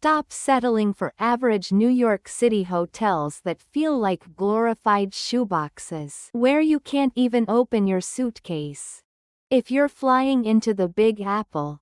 Stop settling for average New York City hotels that feel like glorified shoeboxes, where you can't even open your suitcase. If you're flying into the Big Apple,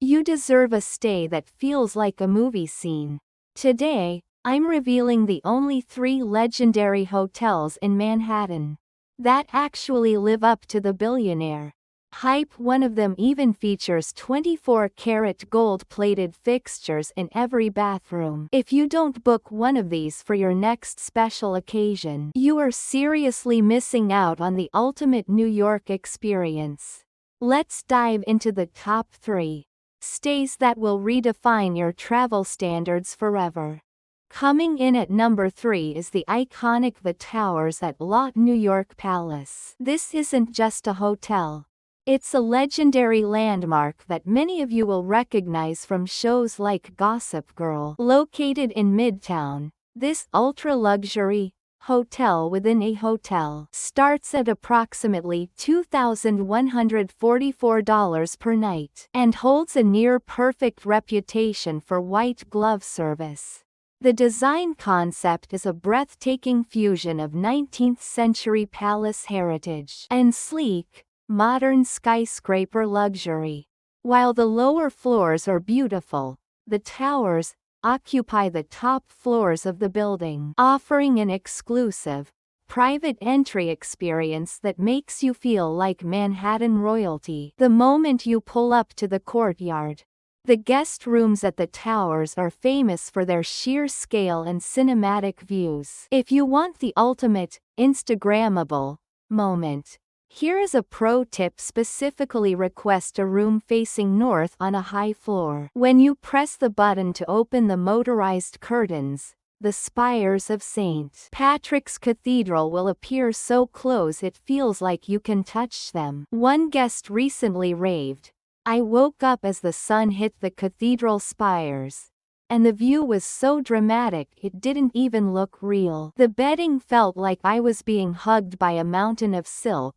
you deserve a stay that feels like a movie scene. Today, I'm revealing the only 3 legendary hotels in Manhattan that actually live up to the billionaire hype. One of them even features 24-karat gold-plated fixtures in every bathroom. If you don't book one of these for your next special occasion, you are seriously missing out on the ultimate New York experience. Let's dive into the top 3 stays that will redefine your travel standards forever. Coming in at number 3 is the iconic The Towers at Lotte New York Palace. This isn't just a hotel. It's a legendary landmark that many of you will recognize from shows like Gossip Girl. Located in Midtown, this ultra-luxury hotel within a hotel starts at approximately $2,144 per night and holds a near-perfect reputation for white glove service. The design concept is a breathtaking fusion of 19th-century palace heritage and sleek, modern skyscraper luxury. While the lower floors are beautiful, the towers occupy the top floors of the building, offering an exclusive, private entry experience that makes you feel like Manhattan royalty the moment you pull up to the courtyard. The guest rooms at the towers are famous for their sheer scale and cinematic views. If you want the ultimate, Instagrammable moment, here is a pro tip: specifically request a room facing north on a high floor. When you press the button to open the motorized curtains, the spires of St. Patrick's Cathedral will appear so close it feels like you can touch them. One guest recently raved, "I woke up as the sun hit the cathedral spires, and the view was so dramatic it didn't even look real. The bedding felt like I was being hugged by a mountain of silk,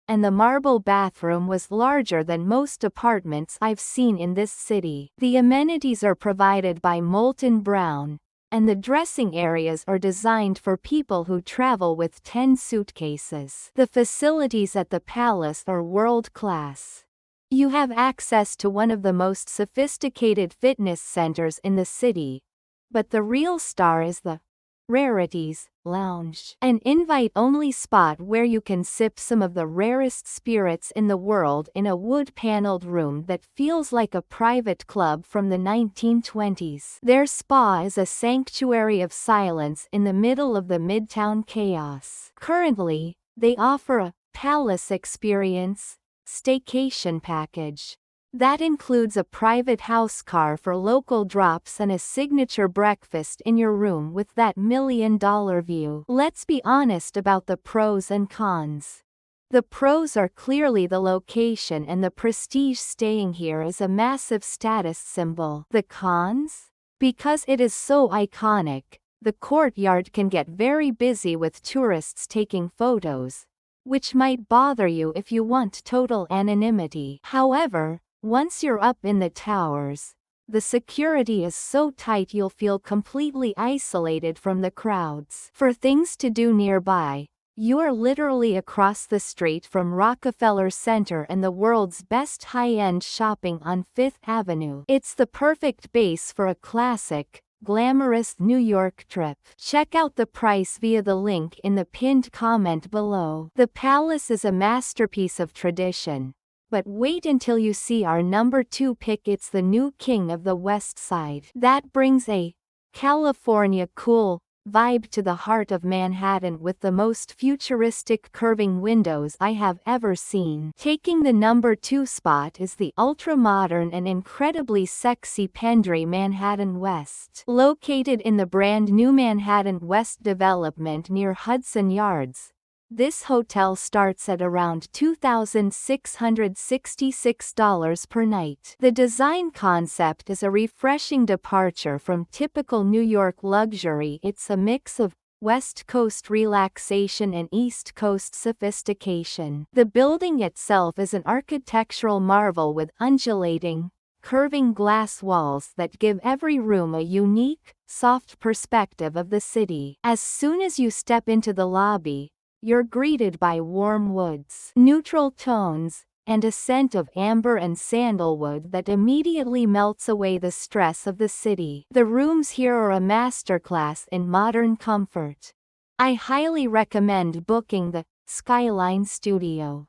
and the marble bathroom was larger than most apartments I've seen in this city." The amenities are provided by Molton Brown, and the dressing areas are designed for people who travel with 10 suitcases. The facilities at the palace are world-class. You have access to one of the most sophisticated fitness centers in the city, but the real star is the Rarities Lounge, an invite-only spot where you can sip some of the rarest spirits in the world in a wood-paneled room that feels like a private club from the 1920s. Their spa is a sanctuary of silence in the middle of the Midtown chaos. Currently, they offer a Palace Experience staycation package that includes a private house car for local drops and a signature breakfast in your room with that million-dollar view. Let's be honest about the pros and cons. The pros are clearly the location and the prestige. Staying here is a massive status symbol. The cons? Because it is so iconic, the courtyard can get very busy with tourists taking photos, which might bother you if you want total anonymity. However, once you're up in the towers, the security is so tight you'll feel completely isolated from the crowds. For things to do nearby, you are literally across the street from Rockefeller Center and the world's best high-end shopping on Fifth Avenue. It's the perfect base for a classic, glamorous New York trip. Check out the price via the link in the pinned comment below. The palace is a masterpiece of tradition. But wait until you see our number 2 pick. It's the new king of the West Side. That brings a California cool vibe to the heart of Manhattan with the most futuristic curving windows I have ever seen. Taking the number 2 spot is the ultra-modern and incredibly sexy Pendry Manhattan West. Located in the brand new Manhattan West development near Hudson Yards, this hotel starts at around $2,666 per night. The design concept is a refreshing departure from typical New York luxury. It's a mix of West Coast relaxation and East Coast sophistication. The building itself is an architectural marvel with undulating, curving glass walls that give every room a unique, soft perspective of the city. As soon as you step into the lobby, you're greeted by warm woods, neutral tones, and a scent of amber and sandalwood that immediately melts away the stress of the city. The rooms here are a masterclass in modern comfort. I highly recommend booking the Skyline Studio.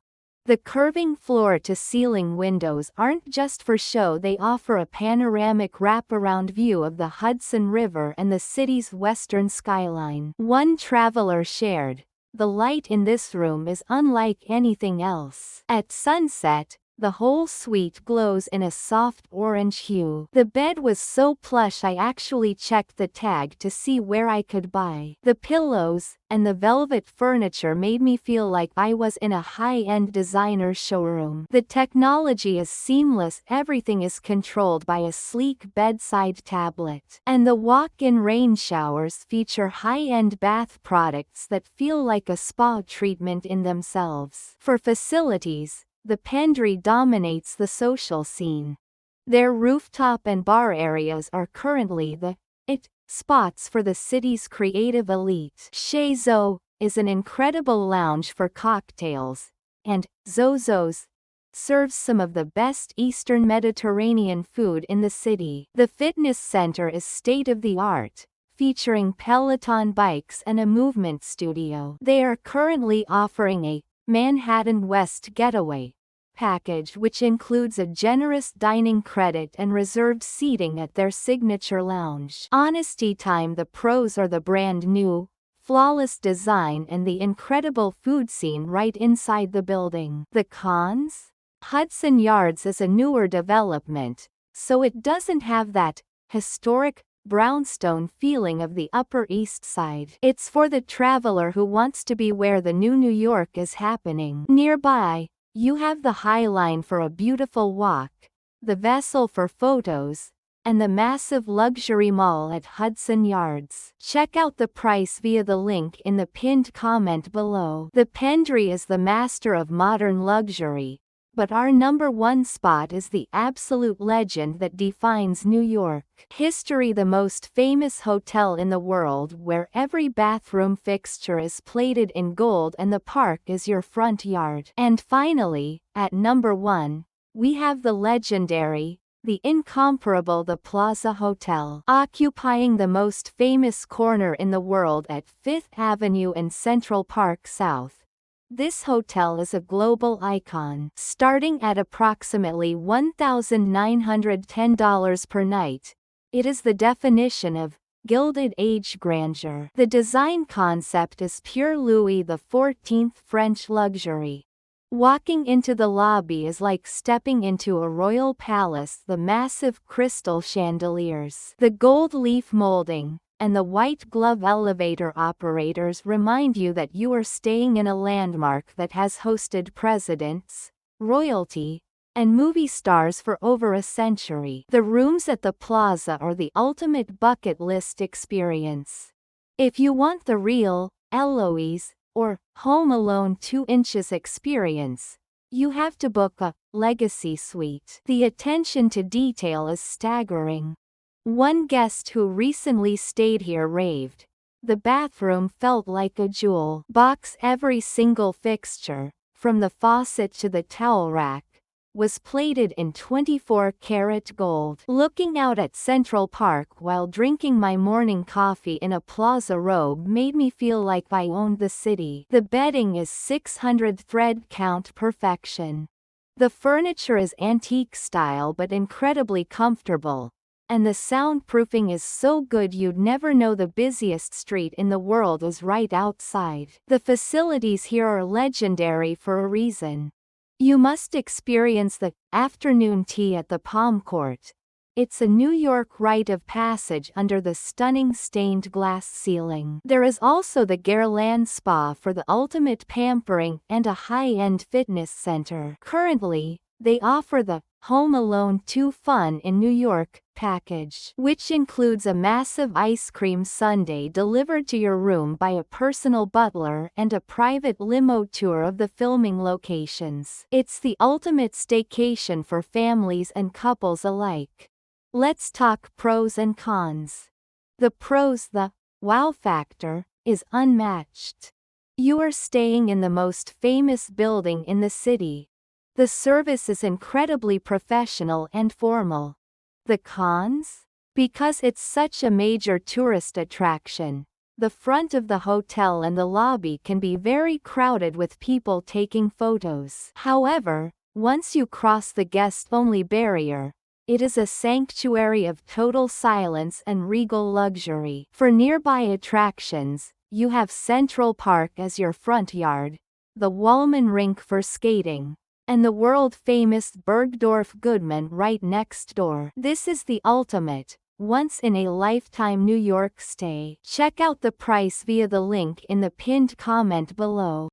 The curving floor-to-ceiling windows aren't just for show, they offer a panoramic wraparound view of the Hudson River and the city's western skyline. One traveler shared, "The light in this room is unlike anything else. At sunset, the whole suite glows in a soft orange hue." The bed was so plush I actually checked the tag to see where I could buy. The pillows and the velvet furniture made me feel like I was in a high-end designer showroom. The technology is seamless, everything is controlled by a sleek bedside tablet. And the walk-in rain showers feature high-end bath products that feel like a spa treatment in themselves. For facilities, the Pendry dominates the social scene. Their rooftop and bar areas are currently the spots for the city's creative elite. Chez Zo is an incredible lounge for cocktails, and Zozo's serves some of the best Eastern Mediterranean food in the city. The fitness center is state-of-the-art, featuring Peloton bikes and a movement studio. They are currently offering a Manhattan West Getaway package, which includes a generous dining credit and reserved seating at their signature lounge. Honesty time: the pros are the brand new, flawless design and the incredible food scene right inside the building. The cons? Hudson Yards is a newer development, so it doesn't have that historic brownstone feeling of the Upper East Side. It's for the traveler who wants to be where the new New York is happening. Nearby, you have the High Line for a beautiful walk, the Vessel for photos, and the massive luxury mall at Hudson Yards. Check out the price via the link in the pinned comment below. The Pendry is the master of modern luxury, but our number one spot is the absolute legend that defines New York. History: the most famous hotel in the world where every bathroom fixture is plated in gold and the park is your front yard. And finally, at number one, we have the legendary, the incomparable the Plaza Hotel. Occupying the most famous corner in the world at 5th Avenue and Central Park South, this hotel is a global icon. Starting at approximately $1,910 per night, it is the definition of Gilded Age grandeur. The design concept is pure Louis XIV French luxury. Walking into the lobby is like stepping into a royal palace. The massive crystal chandeliers, the gold leaf molding, and the white glove elevator operators remind you that you are staying in a landmark that has hosted presidents, royalty, and movie stars for over a century. The rooms at the Plaza are the ultimate bucket list experience. If you want the real Eloise or Home Alone 2 inches experience, you have to book a Legacy Suite. The attention to detail is staggering. One guest who recently stayed here raved, "The bathroom felt like a jewel box. Every single fixture, from the faucet to the towel rack, was plated in 24-karat gold." Looking out at Central Park while drinking my morning coffee in a Plaza robe made me feel like I owned the city. The bedding is 600 thread count perfection. The furniture is antique style but incredibly comfortable, and the soundproofing is so good you'd never know the busiest street in the world is right outside. The facilities here are legendary for a reason. You must experience the afternoon tea at the Palm Court. It's a New York rite of passage under the stunning stained glass ceiling. There is also the Guerlain Spa for the ultimate pampering and a high-end fitness center. Currently, they offer the Home Alone 2 Fun in New York package, which includes a massive ice cream sundae delivered to your room by a personal butler and a private limo tour of the filming locations. It's the ultimate staycation for families and couples alike. Let's talk pros and cons. The pros: the wow factor is unmatched. You are staying in the most famous building in the city. The service is incredibly professional and formal. The cons? Because it's such a major tourist attraction, the front of the hotel and the lobby can be very crowded with people taking photos. However, once you cross the guest-only barrier, it is a sanctuary of total silence and regal luxury. For nearby attractions, you have Central Park as your front yard, the Wallman Rink for skating, and the world-famous Bergdorf Goodman right next door. This is the ultimate, once-in-a-lifetime New York stay. Check out the price via the link in the pinned comment below.